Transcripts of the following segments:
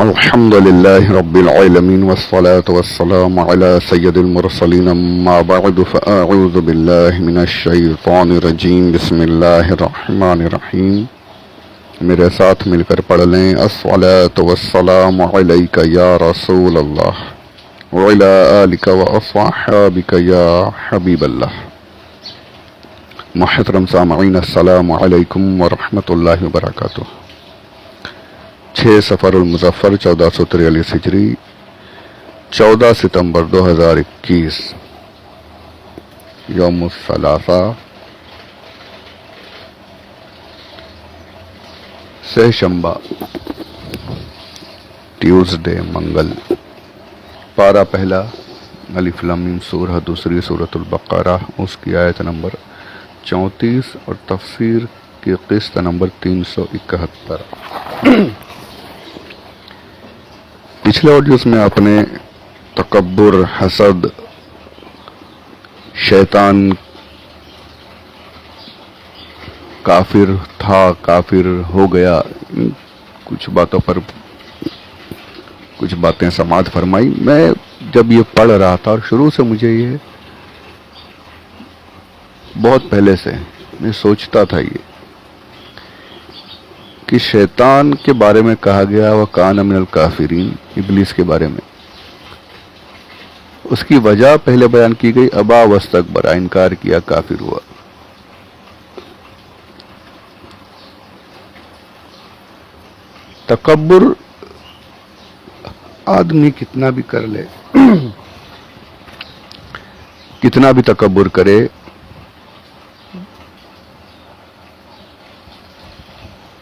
الحمد لله رب العالمين والصلاة والسلام على سيد المرسلين أما بعد فأعوذ بالله من الشيطان الرجيم بسم الله الرحمن الرحيم میرے ساتھ مل کر پڑھ لیں الصلاة والسلام علیک یا رسول اللہ وعلی آلک واصحابک یا حبیب اللہ. محترم سامعین السلام علیکم ورحمۃ اللہ وبرکاتہ. 6 صفر المظفر 1443 ہجری 14 ستمبر 2021 یوم الثلاثاء سہ شنبہ ٹیوزڈے منگل. پارہ پہلا الف لام میم سورہ دوسری سورۃ البقرہ اس کی آیت نمبر 34 اور تفسیر کی قسط نمبر 371. پچھلے آڈیوز میں آپ نے تکبر، حسد، شیطان کافر تھا، کافر ہو گیا، کچھ باتوں پر کچھ باتیں سماعت فرمائی. میں جب یہ پڑھ رہا تھا اور شروع سے مجھے یہ بہت پہلے سے میں سوچتا تھا یہ کہ شیطان کے بارے میں کہا گیا وَكَانَ مِنَ الْكَافِرِينَ، ابلیس کے بارے میں اس کی وجہ پہلے بیان کی گئی، ابا واستکبر، انکار کیا، کافر ہوا. تکبر آدمی کتنا بھی کر لے، کتنا بھی تکبر کرے،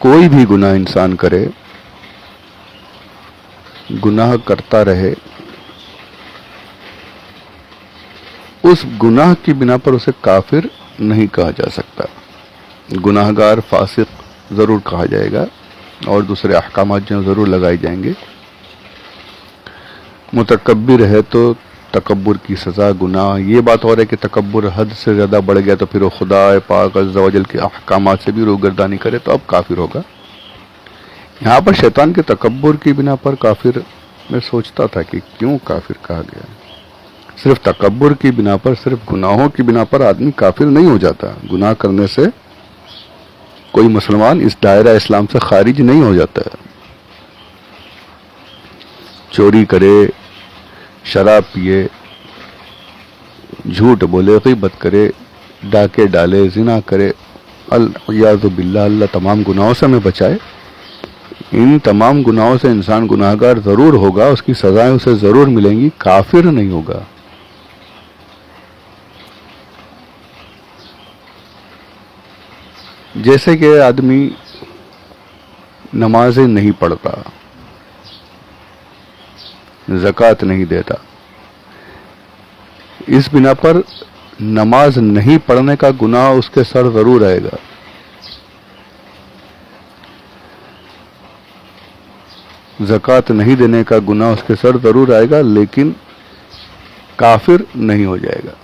کوئی بھی گناہ انسان کرے، گناہ کرتا رہے، اس گناہ کی بنا پر اسے کافر نہیں کہا جا سکتا. گناہ گار، فاسق ضرور کہا جائے گا اور دوسرے احکامات جو ضرور لگائے جائیں گے. متکبر ہے تو تکبر کی سزا گناہ. یہ بات ہو رہا ہے کہ تکبر حد سے زیادہ بڑھ گیا تو پھر وہ خدا پاک عز و جل کے احکامات سے بھی روگردانی کرے تو اب کافر ہوگا. یہاں پر شیطان کے تکبر کی بنا پر کافر، میں سوچتا تھا کہ کیوں کافر کہا گیا. صرف تکبر کی بنا پر، صرف گناہوں کی بنا پر آدمی کافر نہیں ہو جاتا. گناہ کرنے سے کوئی مسلمان اس دائرہ اسلام سے خارج نہیں ہو جاتا ہے. چوری کرے، شراب پیے، جھوٹ بولے، غیبت کرے، ڈاکے ڈالے، زنا کرے، العیاذ باللہ، اللہ تمام گناہوں سے ہمیں بچائے. ان تمام گناہوں سے انسان گناہگار ضرور ہوگا، اس کی سزائیں اسے ضرور ملیں گی، کافر نہیں ہوگا. جیسے کہ آدمی نمازیں نہیں پڑھتا، زکوٰۃ نہیں دیتا، اس بنا پر نماز نہیں پڑھنے کا گناہ اس کے سر ضرور آئے گا. زکوٰۃ نہیں دینے کا گناہ اس کے سر ضرور آئے گا، لیکن کافر نہیں ہو جائے گا.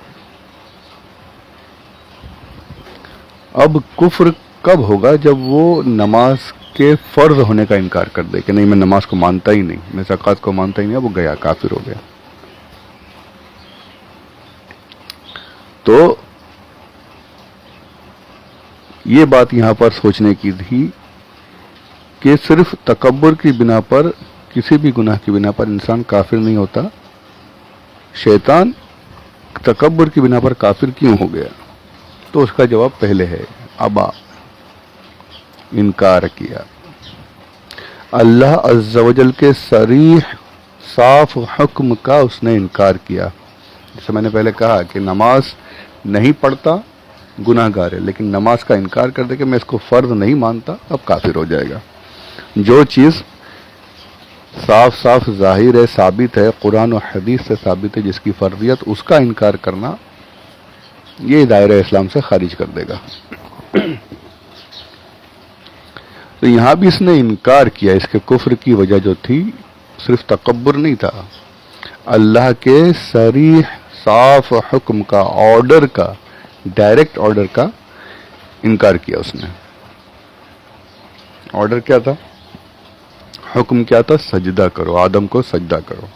اب کفر کب ہوگا؟ جب وہ نماز کے فرض ہونے کا انکار کر دے کہ نہیں، میں نماز کو مانتا ہی نہیں، میں زکوٰۃ کو مانتا ہی نہیں. اب وہ گیا، کافر ہو گیا. تو یہ بات یہاں پر سوچنے کی تھی کہ صرف تکبر کی بنا پر، کسی بھی گناہ کی بنا پر انسان کافر نہیں ہوتا. شیطان تکبر کی بنا پر کافر کیوں ہو گیا؟ تو اس کا جواب پہلے ہے، ابا، انکار کیا. اللہ عز و جل کے صریح صاف حکم کا اس نے انکار کیا. جیسے میں نے پہلے کہا کہ نماز نہیں پڑھتا گناہ گار ہے، لیکن نماز کا انکار کر دے کہ میں اس کو فرض نہیں مانتا، اب کافر ہو جائے گا. جو چیز صاف صاف ظاہر ہے، ثابت ہے، قرآن و حدیث سے ثابت ہے، جس کی فرضیت، اس کا انکار کرنا یہ دائرہ اسلام سے خارج کر دے گا. تو یہاں بھی اس نے انکار کیا. اس کے کفر کی وجہ جو تھی صرف تکبر نہیں تھا، اللہ کے صریح صاف حکم کا، آرڈر کا، ڈائریکٹ آرڈر کا انکار کیا اس نے. آرڈر کیا تھا؟ حکم کیا تھا؟ سجدہ کرو، آدم کو سجدہ کرو.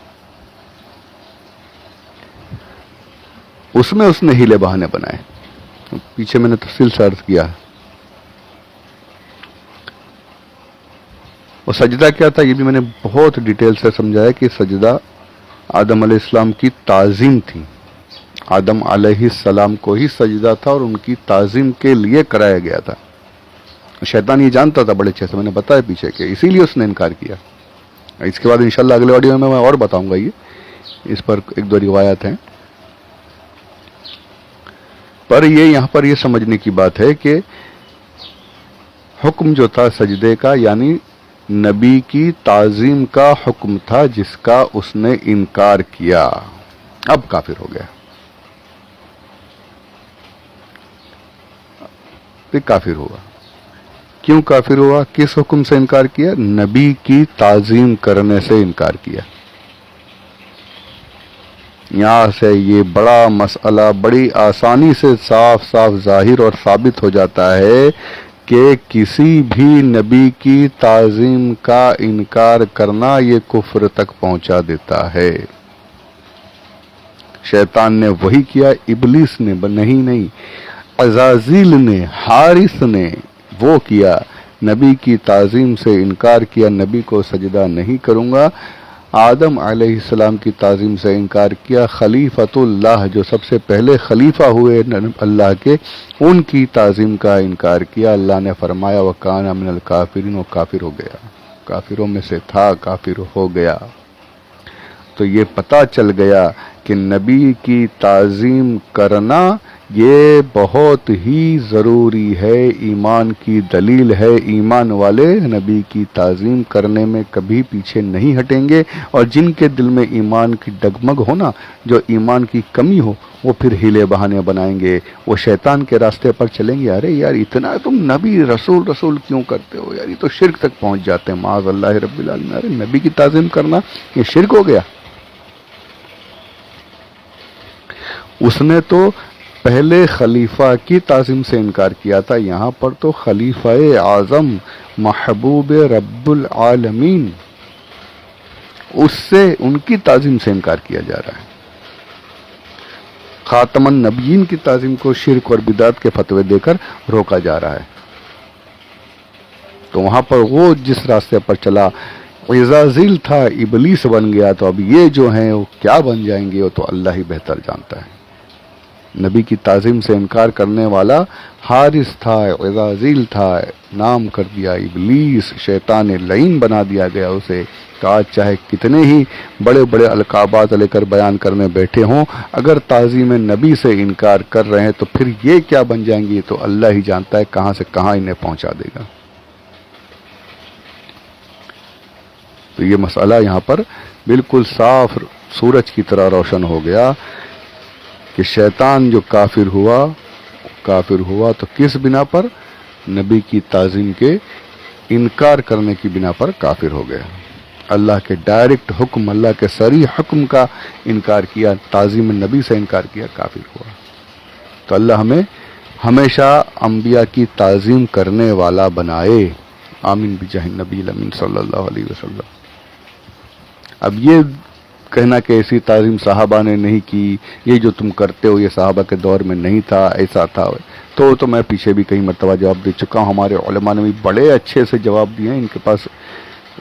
اس میں اس نے ہیلے بہانے بنائے. پیچھے میں نے تفصیل سے عرض کیا. اور سجدہ کیا تھا یہ بھی میں نے بہت ڈیٹیل سے سمجھایا کہ سجدہ آدم علیہ السلام کی تعظیم تھی. آدم علیہ السلام کو ہی سجدہ تھا اور ان کی تعظیم کے لیے کرایا گیا تھا. شیطان یہ جانتا تھا بڑے اچھے سے، میں نے بتایا پیچھے کہ اسی لیے اس نے انکار کیا. اس کے بعد انشاءاللہ اگلے ویڈیو میں اور بتاؤں گا. یہ اس پر ایک دو روایات ہیں، پر یہ یہاں پر یہ سمجھنے کی بات ہے کہ حکم جو تھا سجدے کا یعنی نبی کی تعظیم کا حکم تھا، جس کا اس نے انکار کیا، اب کافر ہو گیا. پھر کافر ہوا. کیوں کافر ہوا؟ کس حکم سے انکار کیا؟ نبی کی تعظیم کرنے سے انکار کیا. یہاں سے یہ بڑا مسئلہ بڑی آسانی سے صاف صاف ظاہر اور ثابت ہو جاتا ہے کہ کسی بھی نبی کی تعظیم کا انکار کرنا یہ کفر تک پہنچا دیتا ہے. شیطان نے وہی کیا، ابلیس نے نہیں عزازیل نے، حارث نے وہ کیا. نبی کی تعظیم سے انکار کیا، نبی کو سجدہ نہیں کروں گا. آدم علیہ السلام کی تعظیم سے انکار کیا. خلیفۃ اللہ جو سب سے پہلے خلیفہ ہوئے اللہ کے، ان کی تعظیم کا انکار کیا. اللہ نے فرمایا وَكَانَ مِنَ الْكَافِرِينَ، وہ کافر ہو گیا، کافروں میں سے تھا، کافر ہو گیا. تو یہ پتہ چل گیا کہ نبی کی تعظیم کرنا یہ بہت ہی ضروری ہے، ایمان کی دلیل ہے. ایمان والے نبی کی تعظیم کرنے میں کبھی پیچھے نہیں ہٹیں گے، اور جن کے دل میں ایمان کی ڈگمگ ہو نا، جو ایمان کی کمی ہو، وہ پھر ہیلے بہانے بنائیں گے، وہ شیطان کے راستے پر چلیں گے. ارے یار اتنا تم نبی رسول کیوں کرتے ہو یار، یہ تو شرک تک پہنچ جاتے ہیں معاذ اللہ رب العالمین. ارے نبی کی تعظیم کرنا یہ شرک ہو گیا. اس نے تو پہلے خلیفہ کی تعظیم سے انکار کیا تھا، یہاں پر تو خلیفہ اعظم محبوب رب العالمین اس سے ان کی تعظیم سے انکار کیا جا رہا ہے. خاتم النبیین کی تعظیم کو شرک اور بدعت کے فتوے دے کر روکا جا رہا ہے. تو وہاں پر وہ جس راستے پر چلا عزازیل تھا، ابلیس بن گیا. تو اب یہ جو ہیں وہ کیا بن جائیں گے وہ تو اللہ ہی بہتر جانتا ہے. نبی کی تعظیم سے انکار کرنے والا حارث تھا، عزازیل تھا، نام کر دیا ابلیس، شیطان لعین بنا دیا گیا اسے. کہا چاہے کتنے ہی بڑے بڑے القابات لے کر بیان کرنے بیٹھے ہوں، اگر تعظیم نبی سے انکار کر رہے ہیں تو پھر یہ کیا بن جائیں گی تو اللہ ہی جانتا ہے کہاں سے کہاں انہیں پہنچا دے گا. تو یہ مسئلہ یہاں پر بالکل صاف سورج کی طرح روشن ہو گیا کہ شیطان جو کافر ہوا تو کس بنا پر؟ نبی کی تعظیم کے انکار کرنے کی بنا پر کافر ہو گیا. اللہ کے ڈائریکٹ حکم، اللہ کے صریح حکم کا انکار کیا، تعظیم نبی سے انکار کیا، کافر ہوا. تو اللہ ہمیں ہمیشہ انبیاء کی تعظیم کرنے والا بنائے. آمین بجاہ نبی الامین صلی اللہ علیہ وسلم. اب یہ کہنا کہ ایسی تعظیم صحابہ نے نہیں کی، یہ جو تم کرتے ہو یہ صحابہ کے دور میں نہیں تھا، ایسا تھا، تو میں پیچھے بھی کئی مرتبہ جواب دے چکا ہوں. ہمارے علماء نے بھی بڑے اچھے سے جواب دیے ہیں. ان کے پاس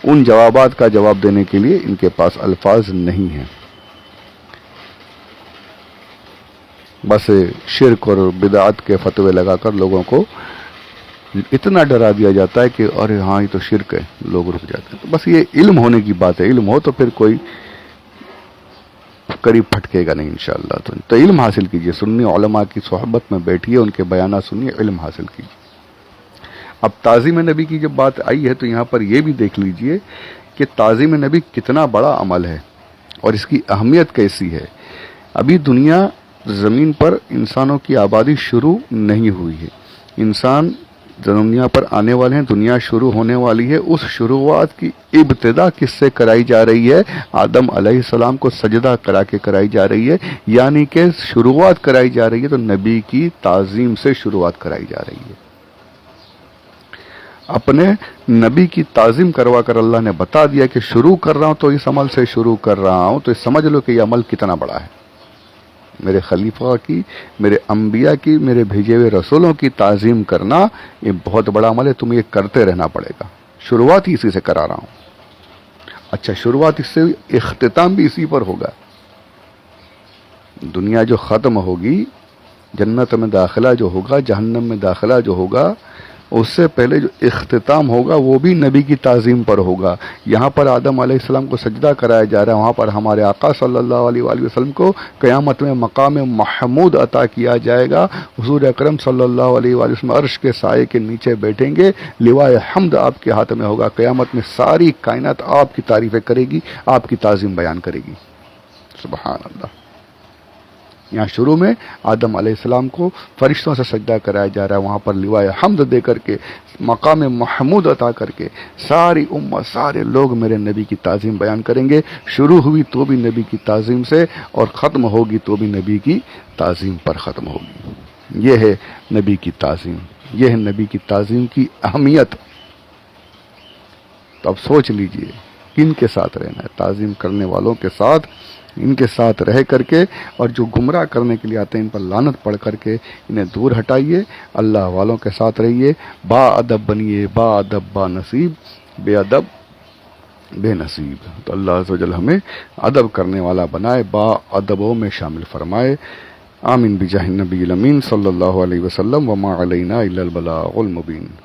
ان جوابات کا جواب دینے کے لیے ان کے پاس الفاظ نہیں ہیں. بس شرک اور بدعت کے فتوے لگا کر لوگوں کو اتنا ڈرا دیا جاتا ہے کہ ارے ہاں یہ تو شرک ہے، لوگ رک جاتے ہیں. تو بس یہ علم ہونے کی بات ہے. علم ہو تو پھر کوئی قریب پھٹکے گا نہیں انشاءاللہ. تو علم حاصل کیجئے، سنی علماء کی صحبت میں بیٹھیے، ان کے بیانات سنیے، علم حاصل کیجئے. اب تعظیم نبی کی جب بات آئی ہے تو یہاں پر یہ بھی دیکھ لیجئے کہ تعظیم نبی کتنا بڑا عمل ہے اور اس کی اہمیت کیسی ہے. ابھی دنیا زمین پر انسانوں کی آبادی شروع نہیں ہوئی ہے. انسان دنیا پر آنے والے ہیں، دنیا شروع ہونے والی ہے. اس شروعات کی ابتدا کس سے کرائی جا رہی ہے؟ آدم علیہ السلام کو سجدہ کرا کے کرائی جا رہی ہے. یعنی کہ شروعات کرائی جا رہی ہے تو نبی کی تعظیم سے شروعات کرائی جا رہی ہے. اپنے نبی کی تعظیم کروا کر اللہ نے بتا دیا کہ شروع کر رہا ہوں تو اس عمل سے شروع کر رہا ہوں، تو سمجھ لو کہ یہ عمل کتنا بڑا ہے۔ میرے خلیفہ کی، میرے انبیاء کی، میرے بھیجے ہوئے رسولوں کی تعظیم کرنا یہ بہت بڑا عمل ہے، تمہیں یہ کرتے رہنا پڑے گا۔ شروعات ہی اسی سے کرا رہا ہوں۔ اچھا، شروعات اس سے، اختتام بھی اسی پر ہوگا۔ دنیا جو ختم ہوگی، جنت میں داخلہ جو ہوگا، جہنم میں داخلہ جو ہوگا، اس سے پہلے جو اختتام ہوگا وہ بھی نبی کی تعظیم پر ہوگا۔ یہاں پر آدم علیہ السلام کو سجدہ کرایا جا رہا ہے، وہاں پر ہمارے آقا صلی اللہ علیہ وآلہ وسلم کو قیامت میں مقام محمود عطا کیا جائے گا۔ حضور اکرم صلی اللہ علیہ وآلہ وسلم عرش کے سائے کے نیچے بیٹھیں گے، لوائے حمد آپ کے ہاتھ میں ہوگا۔ قیامت میں ساری کائنات آپ کی تعریفیں کرے گی، آپ کی تعظیم بیان کرے گی۔ سبحان اللہ۔ یہاں شروع میں آدم علیہ السلام کو فرشتوں سے سجدہ کرایا جا رہا ہے، وہاں پر لوائے حمد دے کر کے، مقام محمود عطا کر کے ساری امت، سارے لوگ میرے نبی کی تعظیم بیان کریں گے۔ شروع ہوئی تو بھی نبی کی تعظیم سے، اور ختم ہوگی تو بھی نبی کی تعظیم پر ختم ہوگی۔ یہ ہے نبی کی تعظیم، یہ ہے نبی کی تعظیم کی اہمیت۔ تو اب سوچ لیجئے کن کے ساتھ رہنا ہے؟ تعظیم کرنے والوں کے ساتھ، ان کے ساتھ رہ کر کے، اور جو گمراہ کرنے کے لیے آتے ہیں ان پر لعنت پڑھ کر کے انہیں دور ہٹائیے۔ اللہ والوں کے ساتھ رہیے، با ادب بنیے، با ادب با نصیب، بے ادب بے نصیب۔ تو اللہ عز و جل ہمیں ادب کرنے والا بنائے، با ادبوں میں شامل فرمائے۔ آمین بجاہ النبی الامین صلی اللہ علیہ وسلم، وما علینا الا البلاغ المبین۔